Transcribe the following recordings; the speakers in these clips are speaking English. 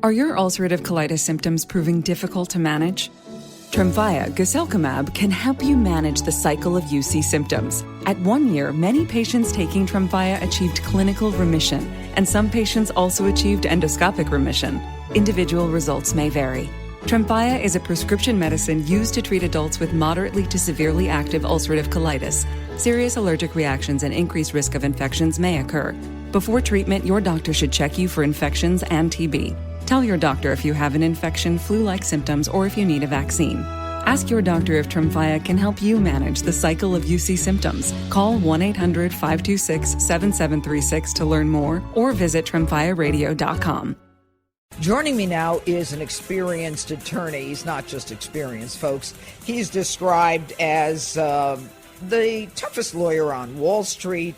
Are your ulcerative colitis symptoms proving difficult to manage? Tremfya guselkumab can help you manage the cycle of UC symptoms. At 1 year, many patients taking Tremfya achieved clinical remission, and some patients also achieved endoscopic remission. Individual results may vary. Tremfya is a prescription medicine used to treat adults with moderately to severely active ulcerative colitis. Serious allergic reactions and increased risk of infections may occur. Before treatment, your doctor should check you for infections and TB. Tell your doctor if you have an infection, flu-like symptoms, or if you need a vaccine. Ask your doctor if Tremfya can help you manage the cycle of UC symptoms. Call 1-800-526-7736 to learn more or visit tremfyaradio.com. Joining me now is an experienced attorney. He's not just experienced, folks. He's described as the toughest lawyer on Wall Street.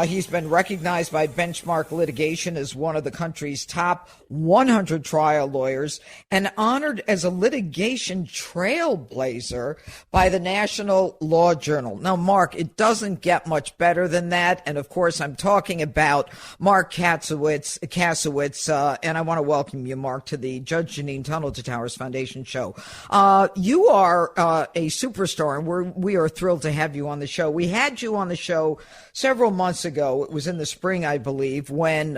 He's been recognized by Benchmark Litigation as one of the country's top 100 trial lawyers and honored as a litigation trailblazer by the National Law Journal. Now, Mark, it doesn't get much better than that. And of course, I'm talking about Marc Kasowitz, and I want to welcome you, Mark, to the Judge Jeanine Tunnel to Towers Foundation show. You are a superstar, and we are thrilled to have you on the show. We had you on the show several months ago. It was in the spring, I believe, when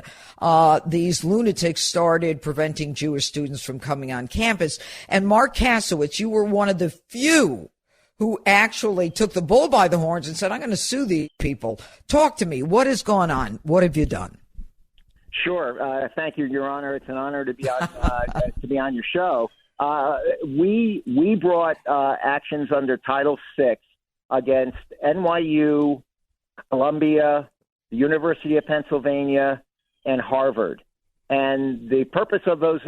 these lunatics started preventing Jewish students from coming on campus. And Marc Kasowitz, you were one of the few who actually took the bull by the horns and said, I'm going to sue these people. Talk to me. What has gone on? What have you done? Sure. Thank you, Your Honor. It's an honor to be on your show. We brought actions under Title VI against NYU, Columbia, the University of Pennsylvania, and Harvard. And the purpose of those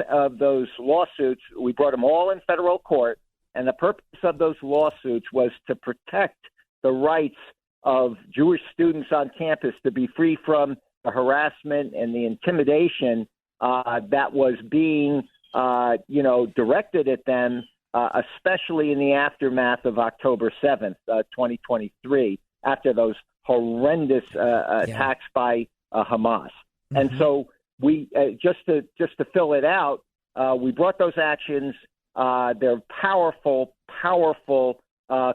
lawsuits, we brought them all in federal court, and the purpose of those lawsuits was to protect the rights of Jewish students on campus to be free from the harassment and the intimidation that was being, directed at them, especially in the aftermath of October 7th, 2023, after those horrendous attacks by Hamas. Mm-hmm. And so we just to fill it out, we brought those actions. They're powerful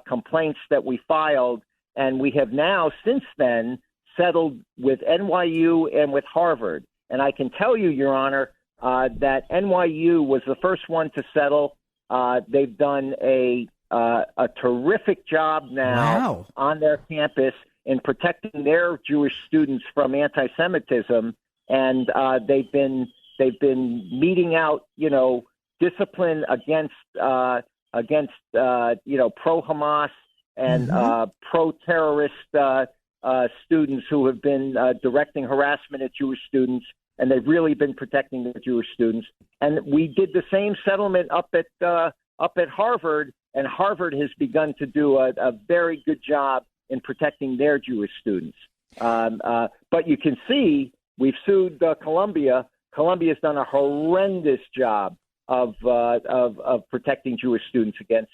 complaints that we filed, and we have now since then settled with NYU and with Harvard. And I can tell you, Your Honor, that NYU was the first one to settle. They've done a terrific job now on their campus in protecting their Jewish students from anti-Semitism, and they've been meting out, discipline against pro-Hamas and pro-terrorist students who have been directing harassment at Jewish students, and they've really been protecting the Jewish students. And we did the same settlement up at Harvard, and Harvard has begun to do a very good job in protecting their Jewish students. But you can see we've sued Columbia. Columbia's done a horrendous job of protecting Jewish students against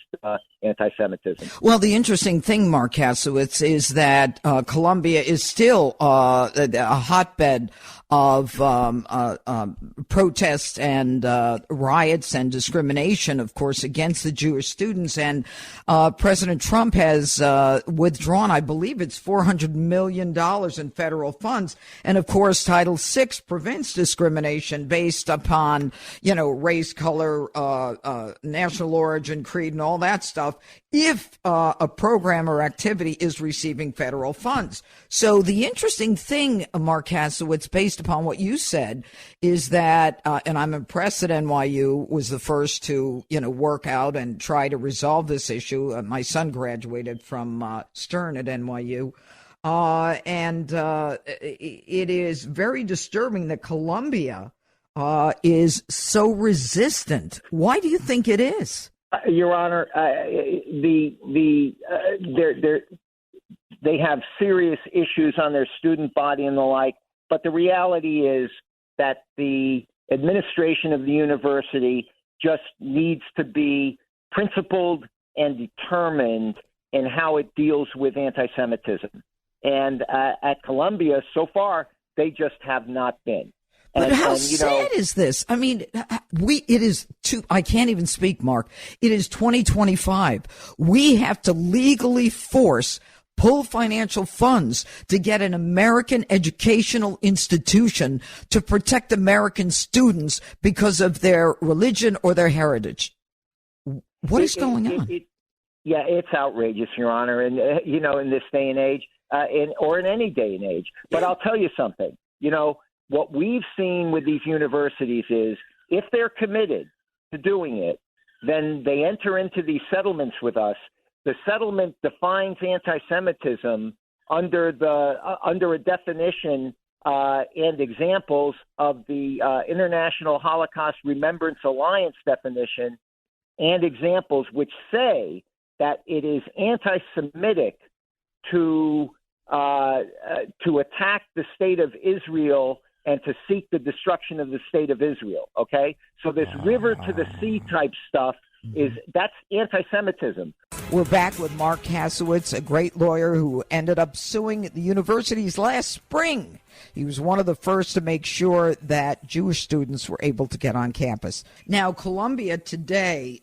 anti-Semitism. Well, the interesting thing, Marc Kasowitz, is that Columbia is still a hotbed of protests and riots and discrimination, of course, against the Jewish students. And President Trump has withdrawn, I believe it's $400 million in federal funds. And, of course, Title VI prevents discrimination based upon, race, color, national origin, creed, and all that stuff if a program or activity is receiving federal funds. So the interesting thing, Marc Kasowitz, based upon what you said, is that, and I'm impressed that NYU was the first to, work out and try to resolve this issue. My son graduated from Stern at NYU. And it is very disturbing that Columbia is so resistant. Why do you think it is? Your Honor, they have serious issues on their student body and the like, but the reality is that the administration of the university just needs to be principled and determined in how it deals with anti-Semitism. And at Columbia, so far, they just have not been. But how sad is this? I mean, I can't even speak, Mark. It is 2025. We have to legally pull financial funds to get an American educational institution to protect American students because of their religion or their heritage. What is going on? Yeah, it's outrageous, Your Honor, and in this day and age, or in any day and age. But I'll tell you something. What we've seen with these universities is if they're committed to doing it, then they enter into these settlements with us. The settlement defines anti-Semitism under a definition and examples of the International Holocaust Remembrance Alliance definition and examples which say that it is anti-Semitic to attack the state of Israel and to seek the destruction of the state of Israel. Okay, so this river to the sea type stuff that's anti-Semitism. We're back with Marc Kasowitz, a great lawyer who ended up suing the universities last spring. He was one of the first to make sure that Jewish students were able to get on campus. Now, Columbia today,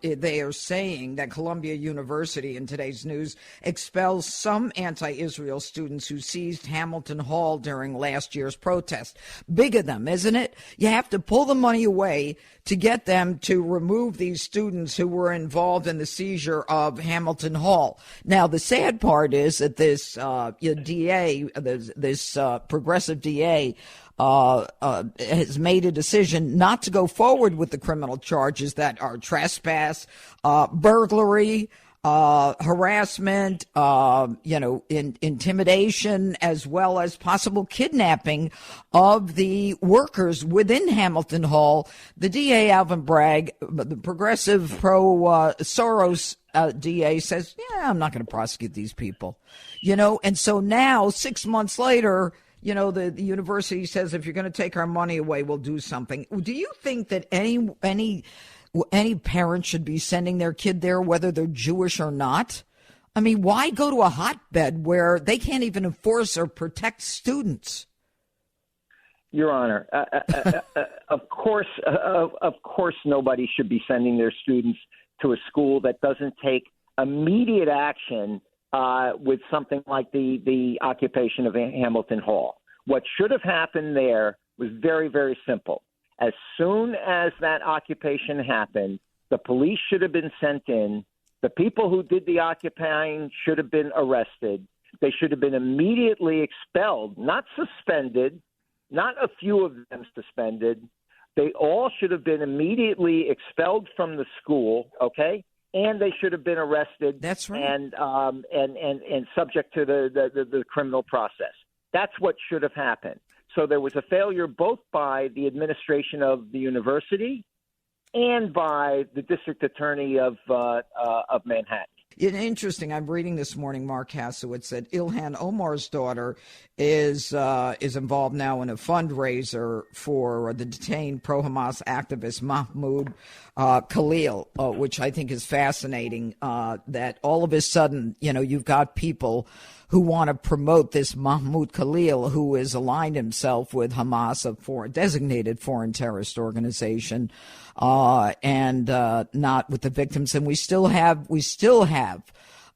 they are saying that Columbia University in today's news expels some anti-Israel students who seized Hamilton Hall during last year's protest. Big of them, isn't it? You have to pull the money away to get them to remove these students who were involved in the seizure of Hamilton Hall. Now, the sad part is that this DA, this progressive DA, has made a decision not to go forward with the criminal charges that are trespass, burglary, harassment, intimidation, as well as possible kidnapping of the workers within Hamilton Hall. The DA, Alvin Bragg, the progressive pro-Soros DA, says, I'm not going to prosecute these people. And so now, 6 months later, the university says, if you're going to take our money away, we'll do something. Do you think that any parent should be sending their kid there, whether they're Jewish or not? I mean, why go to a hotbed where they can't even enforce or protect students? Your Honor, of course, nobody should be sending their students to a school that doesn't take immediate action with something like the occupation of Hamilton Hall. What should have happened there was very, very simple. As soon as that occupation happened, the police should have been sent in. The people who did the occupying should have been arrested. They should have been immediately expelled, not suspended, not a few of them suspended. They all should have been immediately expelled from the school, okay? And they should have been arrested. That's right. And subject to the criminal process. That's what should have happened. So there was a failure both by the administration of the university and by the district attorney of Manhattan. Interesting. I'm reading this morning, Marc Kasowitz, that Ilhan Omar's daughter is involved now in a fundraiser for the detained pro-Hamas activist Mahmoud Khalil, which I think is fascinating. That all of a sudden, you've got people who want to promote this Mahmoud Khalil, who has aligned himself with Hamas, a designated foreign terrorist organization, and not with the victims. And we still have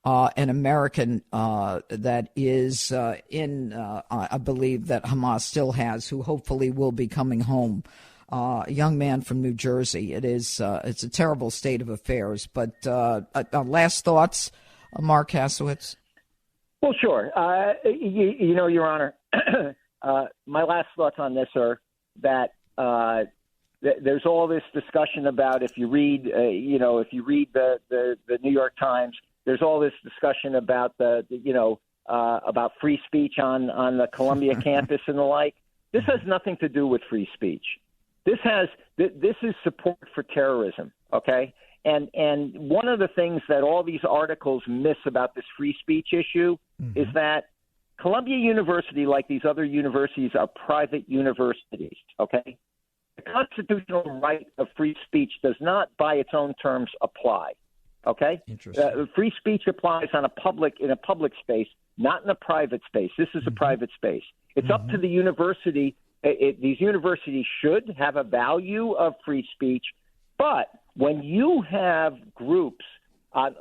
an American that is I believe that Hamas still has, who hopefully will be coming home. A young man from New Jersey. It's a terrible state of affairs. But last thoughts, Marc Kasowitz? Well, sure. Your Honor, my last thoughts on this are that there's all this discussion about if you read the New York Times, there's all this discussion about about free speech on the Columbia campus and the like. This has nothing to do with free speech. This is support for terrorism. Okay. And one of the things that all these articles miss about this free speech issue is that Columbia University, like these other universities, are private universities, okay? The constitutional right of free speech does not, by its own terms, apply, okay? Interesting. Free speech applies in a public space, not in a private space. This is a private space. It's up to the university these universities should have a value of free speech, but when you have groups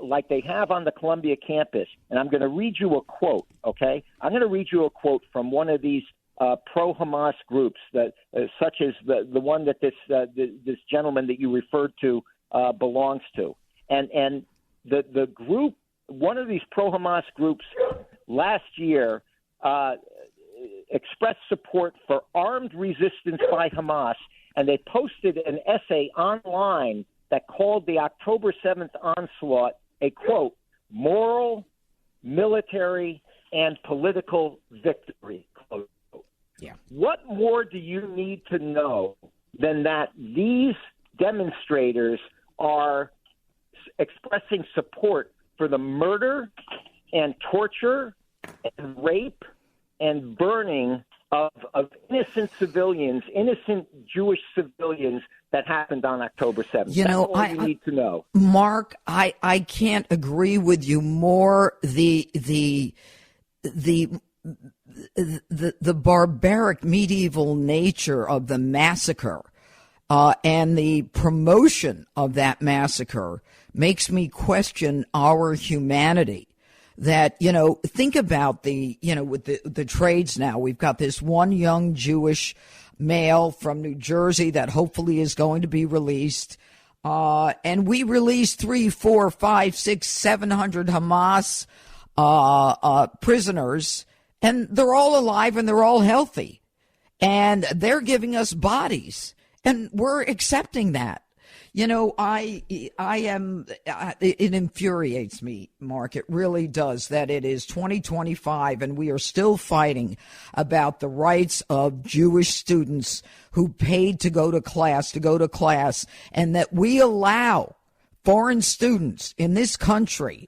like they have on the Columbia campus, and I'm going to read you a quote, okay? I'm going to read you a quote from one of these pro-Hamas groups, that such as the one that this gentleman that you referred to belongs to. And the group, one of these pro-Hamas groups last year expressed support for armed resistance by Hamas, and they posted an essay online that called the October 7th onslaught a, quote, moral, military, and political victory, close quote. Yeah. What more do you need to know than that these demonstrators are expressing support for the murder and torture and rape and burning of innocent civilians, innocent Jewish civilians that happened on October 7th. You know, that's all you need to know. Mark, I can't agree with you more. The barbaric medieval nature of the massacre and the promotion of that massacre makes me question our humanity. That, you know, think about with the trades now. We've got this one young Jewish male from New Jersey that hopefully is going to be released. And we released 300, 400, 500, 600, 700 Hamas prisoners, and they're all alive and they're all healthy. And they're giving us bodies, and we're accepting that. You know, it infuriates me, Mark. It really does, that it is 2025 and we are still fighting about the rights of Jewish students who paid to go to class, and that we allow foreign students in this country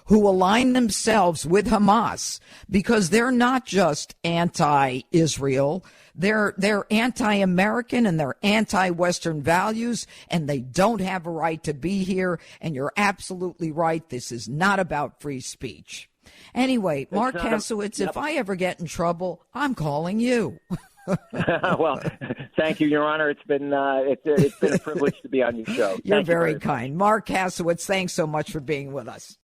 who align themselves with Hamas, because they're not just anti-Israel, they're anti-American and they're anti-Western values, and they don't have a right to be here. And you're absolutely right. This is not about free speech. Anyway, Marc Kasowitz, if I ever get in trouble, I'm calling you. Well, thank you, Your Honor. It's been a privilege to be on your show. You're very kind. Marc Kasowitz, thanks so much for being with us.